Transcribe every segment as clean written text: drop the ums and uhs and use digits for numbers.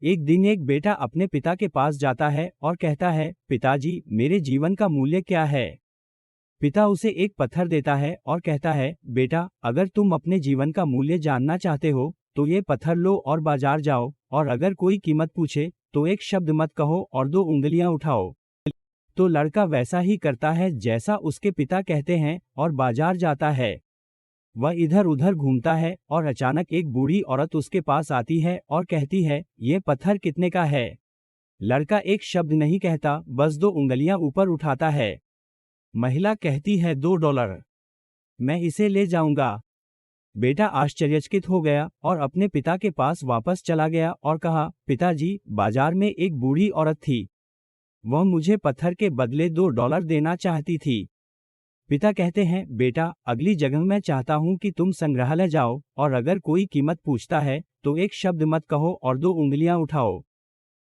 एक दिन एक बेटा अपने पिता के पास जाता है और कहता है, पिताजी, मेरे जीवन का मूल्य क्या है। पिता उसे एक पत्थर देता है और कहता है, बेटा, अगर तुम अपने जीवन का मूल्य जानना चाहते हो तो ये पत्थर लो और बाजार जाओ, और अगर कोई कीमत पूछे तो एक शब्द मत कहो और 2 उंगलियां उठाओ। तो लड़का वैसा ही करता है जैसा उसके पिता कहते हैं और बाजार जाता है। वह इधर उधर घूमता है और अचानक एक बूढ़ी औरत उसके पास आती है और कहती है, ये पत्थर कितने का है। लड़का एक शब्द नहीं कहता, बस 2 उंगलियां ऊपर उठाता है। महिला कहती है, $2। मैं इसे ले जाऊंगा। बेटा आश्चर्यचकित हो गया और अपने पिता के पास वापस चला गया और कहा, पिताजी, बाजार में एक बूढ़ी औरत थी। वह मुझे पत्थर के बदले $2 देना चाहती थी। पिता कहते हैं, बेटा, अगली जगह मैं चाहता हूं कि तुम संग्रहालय जाओ और अगर कोई कीमत पूछता है तो एक शब्द मत कहो और 2 उंगलियां उठाओ।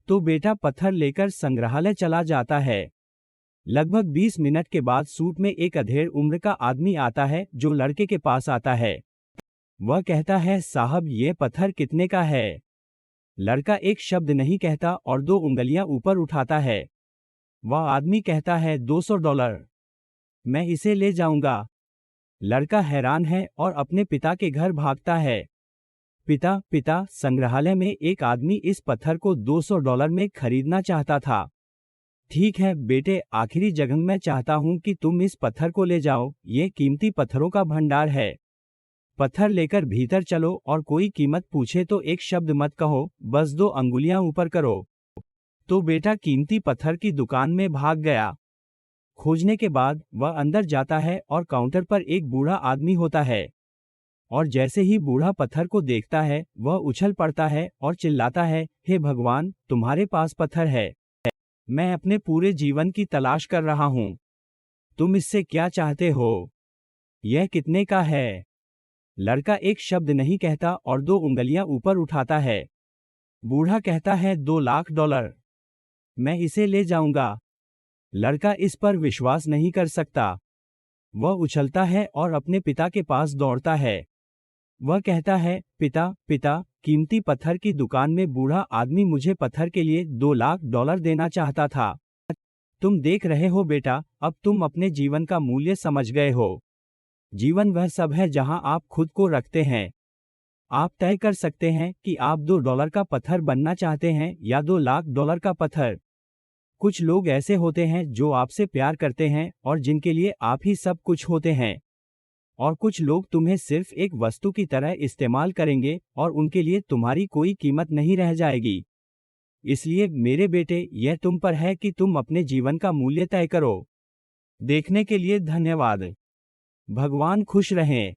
तो बेटा पत्थर लेकर संग्रहालय चला जाता है। लगभग 20 मिनट के बाद सूट में एक अधेड़ उम्र का आदमी आता है जो लड़के के पास आता है। वह कहता है, साहब, ये पत्थर कितने का है। लड़का एक शब्द नहीं कहता और 2 उंगलियां ऊपर उठाता है। वह आदमी कहता है, $200। मैं इसे ले जाऊंगा। लड़का हैरान है और अपने पिता के घर भागता है। पिता, पिता, संग्रहालय में एक आदमी इस पत्थर को $200 में खरीदना चाहता था। ठीक है बेटे, आखिरी जगह मैं चाहता हूं कि तुम इस पत्थर को ले जाओ, ये कीमती पत्थरों का भंडार है। पत्थर लेकर भीतर चलो और कोई कीमत पूछे तो एक शब्द मत कहो, बस 2 उंगलियां ऊपर करो। तो बेटा कीमती पत्थर की दुकान में भाग गया। खोजने के बाद वह अंदर जाता है और काउंटर पर एक बूढ़ा आदमी होता है। और जैसे ही बूढ़ा पत्थर को देखता है वह उछल पड़ता है और चिल्लाता है, हे भगवान, तुम्हारे पास पत्थर है। मैं अपने पूरे जीवन की तलाश कर रहा हूं। तुम इससे क्या चाहते हो? यह कितने का है? लड़का एक शब्द नहीं कहता और 2 उंगलियां ऊपर उठाता है। बूढ़ा कहता है, $2 लाख। मैं इसे ले जाऊंगा। लड़का इस पर विश्वास नहीं कर सकता। वह उछलता है और अपने पिता के पास दौड़ता है। वह कहता है, पिता, पिता, कीमती पत्थर की दुकान में बूढ़ा आदमी मुझे पत्थर के लिए $2 लाख देना चाहता था। तुम देख रहे हो बेटा, अब तुम अपने जीवन का मूल्य समझ गए हो। जीवन वह सब है जहां आप खुद को रखते हैं। आप तय कर सकते हैं कि आप $2 का पत्थर बनना चाहते हैं या $2 लाख का पत्थर। कुछ लोग ऐसे होते हैं जो आपसे प्यार करते हैं और जिनके लिए आप ही सब कुछ होते हैं। और कुछ लोग तुम्हें सिर्फ एक वस्तु की तरह इस्तेमाल करेंगे और उनके लिए तुम्हारी कोई कीमत नहीं रह जाएगी। इसलिए मेरे बेटे, यह तुम पर है कि तुम अपने जीवन का मूल्य तय करो। देखने के लिए धन्यवाद। भगवान खुश रहें।